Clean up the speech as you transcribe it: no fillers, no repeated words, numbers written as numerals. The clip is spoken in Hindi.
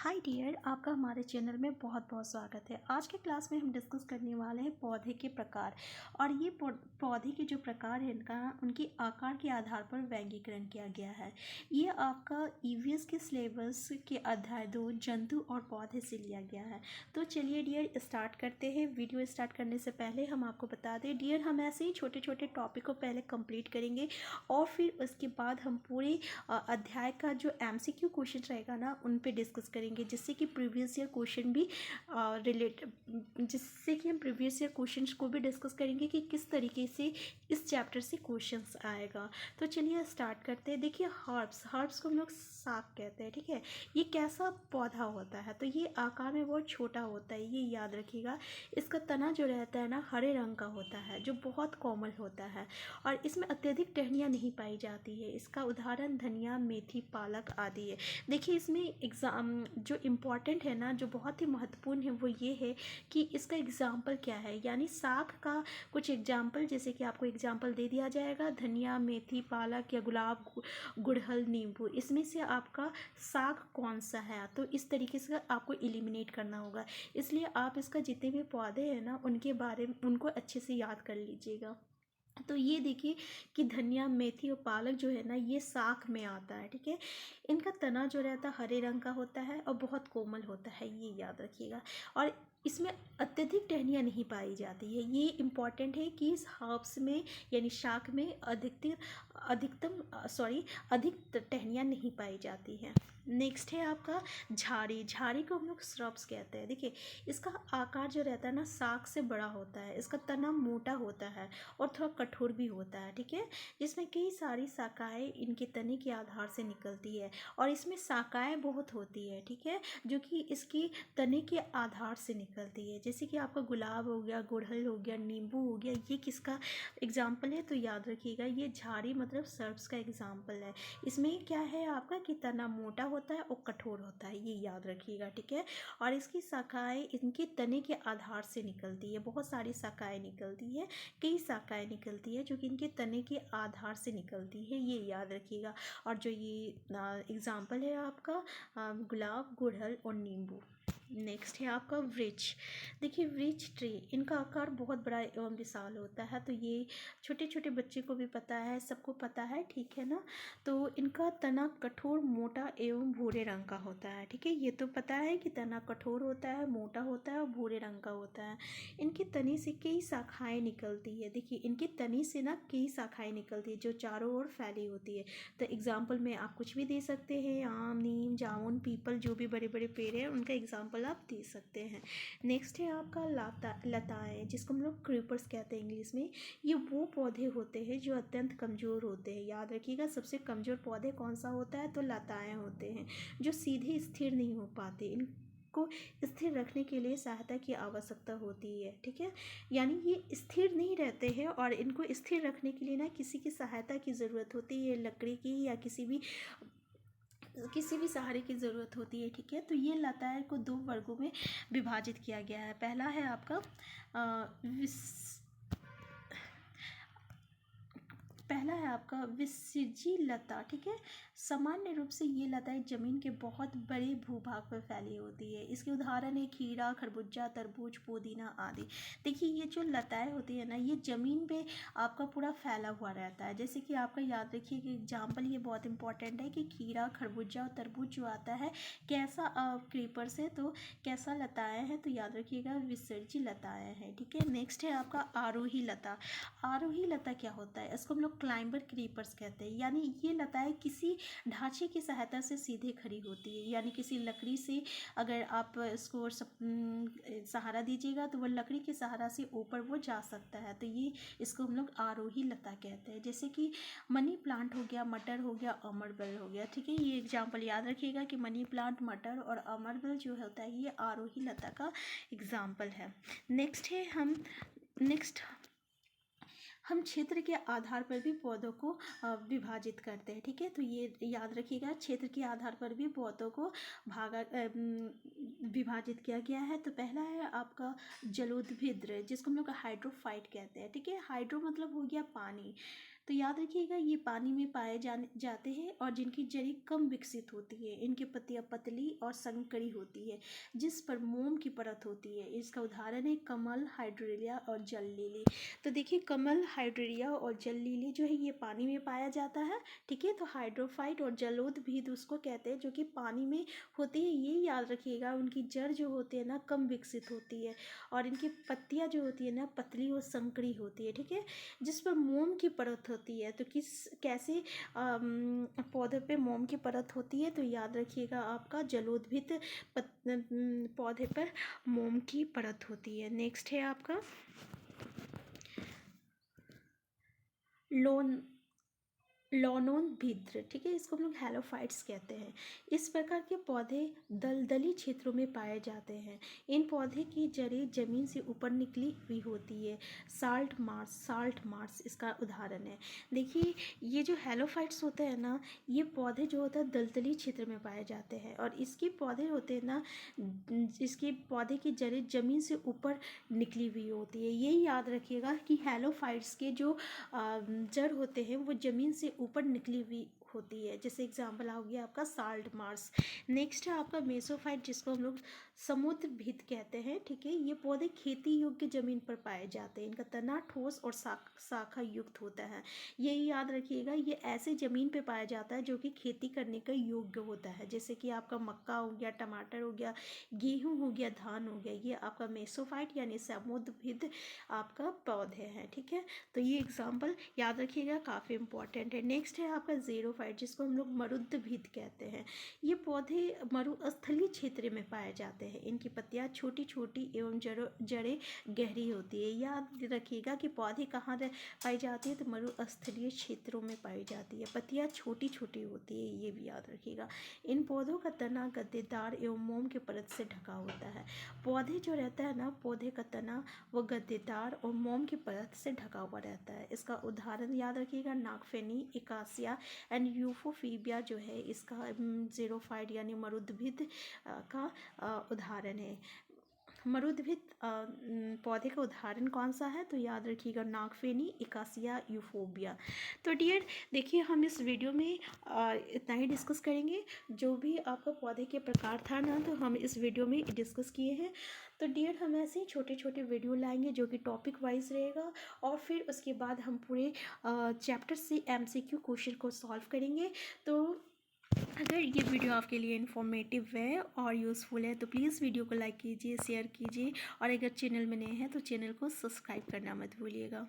हाय डियर, आपका हमारे चैनल में बहुत बहुत स्वागत है। आज के क्लास में हम डिस्कस करने वाले हैं पौधे के प्रकार। और ये पौधे के जो प्रकार हैं इनका उनकी आकार के आधार पर वर्गीकरण किया गया है। ये आपका ईवीएस के सिलेबस के अध्याय 2 जंतु और पौधे से लिया गया है। तो चलिए डियर स्टार्ट करते हैं। वीडियो स्टार्ट करने से पहले हम आपको बता दें डियर, हम ऐसे ही छोटे छोटे टॉपिक को पहले कंप्लीट करेंगे और फिर उसके बाद हम पूरे अध्याय का जो MCQ क्वेश्चन रहेगा ना उन पे डिस्कस करेंगे, जिससे कि प्रीवियस ईयर क्वेश्चन भी जिससे कि हम प्रीवियस ईयर क्वेश्चंस को भी डिस्कस करेंगे कि किस तरीके से इस चैप्टर से क्वेश्चंस आएगा। तो चलिए स्टार्ट करते हैं। देखिए हर्ब्स को हम लोग साग कहते हैं, ठीक है। ये कैसा पौधा होता है? तो ये आकार में बहुत छोटा होता है, ये याद रखिएगा। इसका तना जो रहता है ना हरे रंग का होता है, जो बहुत कोमल होता है और इसमें अत्यधिक टहनियाँ नहीं पाई जाती है। इसका उदाहरण धनिया, मेथी, पालक आदि है। देखिए इसमें एग्जाम जो इम्पॉर्टेंट है ना, जो बहुत ही महत्वपूर्ण है, वो ये है कि इसका एग्जाम्पल क्या है। यानी साग का कुछ एग्जाम्पल, जैसे कि आपको एग्जाम्पल दे दिया जाएगा धनिया, मेथी, पालक या गुलाब, गुड़हल, नींबू, इसमें से आपका साग कौन सा है। तो इस तरीके से आपको एलिमिनेट करना होगा। इसलिए आप इसका जितने भी पौधे हैं ना उनके बारे में उनको अच्छे से याद कर लीजिएगा। तो ये देखिए कि धनिया, मेथी और पालक जो है ना ये साग में आता है, ठीक है। इनका तना जो रहता है हरे रंग का होता है और बहुत कोमल होता है, ये याद रखिएगा। और इसमें अत्यधिक टहनियाँ नहीं पाई जाती है। ये इम्पॉर्टेंट है कि इस हर्ब्स में यानी शाक में अधिक टहनियाँ नहीं पाई जाती हैं। नेक्स्ट है आपका झाड़ी को हम लोग श्रब्स कहते हैं। देखिए इसका आकार जो रहता है ना साग से बड़ा होता है। इसका तना मोटा होता है और थोड़ा कठोर भी होता है, ठीक है। जिसमें कई सारी शाखाएं इनके तने के आधार से निकलती है और इसमें शाखाएं बहुत होती है, ठीक है, जो कि इसकी तने के आधार से निकलती है। जैसे कि आपका गुलाब हो गया, गुड़हल हो गया, नींबू हो गया, ये किसका एग्जाम्पल है? तो याद रखिएगा ये झाड़ी मतलब सर्ब्स का एग्जाम्पल है। इसमें क्या है आपका कि तना मोटा होता है और कठोर होता है, ये याद रखिएगा, ठीक है। और इसकी शाखाएं इनके तने के आधार से निकलती है। बहुत सारी शाखाएं निकलती है, कई शाखाएं निकलती है जो कि इनके तने के आधार से निकलती है, ये याद रखिएगा। और जो ये एग्जाम्पल है आपका गुलाब, गुड़हल और नींबू। नेक्स्ट है आपका वृक्ष। देखिए वृक्ष ट्री, इनका आकार बहुत बड़ा एवं विशाल होता है। तो ये छोटे छोटे बच्चे को भी पता है, सबको पता है, ठीक है ना। तो इनका तना कठोर, मोटा एवं भूरे रंग का होता है, ठीक है। ये तो पता है कि तना कठोर होता है, मोटा होता है और भूरे रंग का होता है। इनके तने से कई शाखाएं निकलती है। देखिए इनके तने से ना कई शाखाएं निकलती है जो चारों ओर फैली होती है। तो एग्जाम्पल में आप कुछ भी दे सकते हैं, आम, नीम, जामुन, पीपल, जो भी बड़े बड़े पेड़ हैं उनका एग्जाम्पल आप दे सकते हैं। नेक्स्ट है आपका लताएं, जिसको हम लोग क्रीपर्स कहते हैं इंग्लिश में। ये वो पौधे होते हैं जो अत्यंत कमज़ोर होते हैं। याद रखिएगा सबसे कमज़ोर पौधे कौन सा होता है? तो लताएं होते हैं, जो सीधे स्थिर नहीं हो पाते। को स्थिर रखने के लिए सहायता की आवश्यकता होती है, ठीक है। यानी ये स्थिर नहीं रहते हैं और इनको स्थिर रखने के लिए ना किसी की सहायता की ज़रूरत होती है, लकड़ी की या किसी भी सहारे की ज़रूरत होती है, ठीक है। तो ये लताएं को 2 वर्गों में विभाजित किया गया है। पहला है आपका विसर्जी लता, ठीक है। सामान्य रूप से ये लताएं जमीन के बहुत बड़े भूभाग पर फैली होती है। इसके उदाहरण है खीरा, खरबूजा, तरबूज, पुदीना आदि। देखिए ये जो लताएं होती है ना ये जमीन पे आपका पूरा फैला हुआ रहता है। जैसे कि आपका याद रखिए कि एग्जाम्पल ये बहुत इंपॉर्टेंट है कि खीरा, खरबूजा और तरबूज जो आता है कैसा क्रीपर से, तो कैसा लताएं हैं? तो याद रखिएगा विसर्जी लताएं हैं, ठीक है। नेक्स्ट है आपका आरोही लता। आरोही लता क्या होता है? इसको हम लोग क्लाइंबर क्रीपर्स कहते हैं। यानी ये लताएं किसी ढांचे की सहायता से सीधे खड़ी होती है। यानी किसी लकड़ी से अगर आप इसको सहारा दीजिएगा तो वो लकड़ी के सहारा से ऊपर वो जा सकता है। तो ये इसको हम लोग आरोही लता कहते हैं। जैसे कि मनी प्लांट हो गया, मटर हो गया, अमरबेल हो गया, ठीक है। ये एग्जाम्पल याद रखिएगा कि मनी प्लांट, मटर और अमरबेल जो होता है ये आरोही लता का एग्जाम्पल है। नेक्स्ट हम क्षेत्र के आधार पर भी पौधों को विभाजित करते हैं, ठीक है। तो ये याद रखिएगा क्षेत्र के आधार पर भी पौधों को विभाजित किया गया है। तो पहला है आपका जलोदभिद्र, जिसको हम लोग हाइड्रोफाइट कहते हैं, ठीक है। हाइड्रो मतलब हो गया पानी, तो याद रखिएगा ये पानी में पाए जाते हैं और जिनकी जड़ी कम विकसित होती है। इनकी पत्तियां पतली और संकरी होती है जिस पर मोम की परत होती है। इसका उदाहरण है कमल, हाइड्रेलिया और जल लिली। तो देखिए कमल, हाइड्रेलिया और जल लिली जो है ये पानी में पाया जाता है, ठीक है। तो हाइड्रोफाइट और जलोदभिद उसको कहते हैं जो कि पानी में होती है। ये याद रखिएगा उनकी जड़ जो होती है ना कम विकसित होती है और इनकी पत्तियां जो होती है ना पतली और संकरी होती है, ठीक है, जिस पर मोम की परत होती है। तो कैसे पौधे पे मोम की परत होती है? तो याद रखिएगा आपका जलोदभिद पौधे पर मोम की परत होती है। नेक्स्ट है आपका लोनोनभिद्र, ठीक है, इसको हम लोग हैलोफाइट्स कहते हैं। इस प्रकार के पौधे दलदली क्षेत्रों में पाए जाते हैं। इन पौधे की जड़ें जमीन से ऊपर निकली हुई होती है। साल्ट मार्स इसका उदाहरण है। देखिए ये जो हैलोफाइट्स होते हैं ना, ये पौधे जो होता है दलदली क्षेत्र में पाए जाते हैं और इसके पौधे होते हैं ना, इसके पौधे की जड़ें जमीन से ऊपर निकली हुई होती है। ये याद रखिएगा कि हैलोफाइट्स के जो जड़ होते हैं वो जमीन से ऊपर निकली हुई होती है। जैसे एग्जांपल आ गया आपका साल्ट मार्स। नेक्स्ट है आपका मेसोफाइट जिसको हम लोग समुद्र भित्त कहते हैं, ठीक है। ये पौधे खेती योग्य जमीन पर पाए जाते हैं। इनका तना ठोस और शाखा युक्त होता है। ये याद रखिएगा ये ऐसे जमीन पे पाया जाता है जो कि खेती करने का योग्य होता है। जैसे कि आपका मक्का हो गया, टमाटर हो गया, गेहूं हो गया, धान हो गया, ये आपका मेसोफाइट यानी समुद्र भित्त आपका पौधे हैं, ठीक है। तो ये एग्जाम्पल याद रखिएगा काफ़ी इंपॉर्टेंट है। नेक्स्ट है आपका ज़ेरोफाइट जिसको हम लोग मरुद्भिद कहते हैं। ये पौधे मरुस्थलीय क्षेत्र में पाए जाते हैं। इनकी पत्तियां छोटी छोटी एवं जड़ें गहरी होती है। याद रखिएगा कि पौधे कहाँ पाई जाती है? तो मरुस्थलीय क्षेत्रों में पाई जाती है। पत्तियां छोटी छोटी होती है, ये भी याद रखिएगा। इन पौधों का तना गद्देदार एवं मोम की परत से ढका होता है। पौधे जो रहता है ना, पौधे का तना वो गद्देदार और मोम की परत से ढका हुआ रहता है। इसका उदाहरण याद रखिएगा नागफेनी, इकासिया एंड यूफोफीबिया जो है इसका ज़ेरोफाइट यानी मरुद्भिद का उदाहरण है। मरुद्भिद पौधे का उदाहरण कौन सा है? तो याद रखिएगा नागफेनी, इकासिया, यूफोबिया। तो डियर देखिए हम इस वीडियो में इतना ही डिस्कस करेंगे। जो भी आपका पौधे के प्रकार था ना, तो हम इस वीडियो में डिस्कस किए हैं। तो डियर हम ऐसे ही छोटे छोटे वीडियो लाएंगे जो कि टॉपिक वाइज रहेगा और फिर उसके बाद हम पूरे चैप्टर से MCQ क्वेश्चन को सॉल्व करेंगे। तो अगर ये वीडियो आपके लिए इन्फॉर्मेटिव है और यूज़फुल है तो प्लीज़ वीडियो को लाइक कीजिए, शेयर कीजिए और अगर चैनल में नए हैं तो चैनल को सब्सक्राइब करना मत भूलिएगा।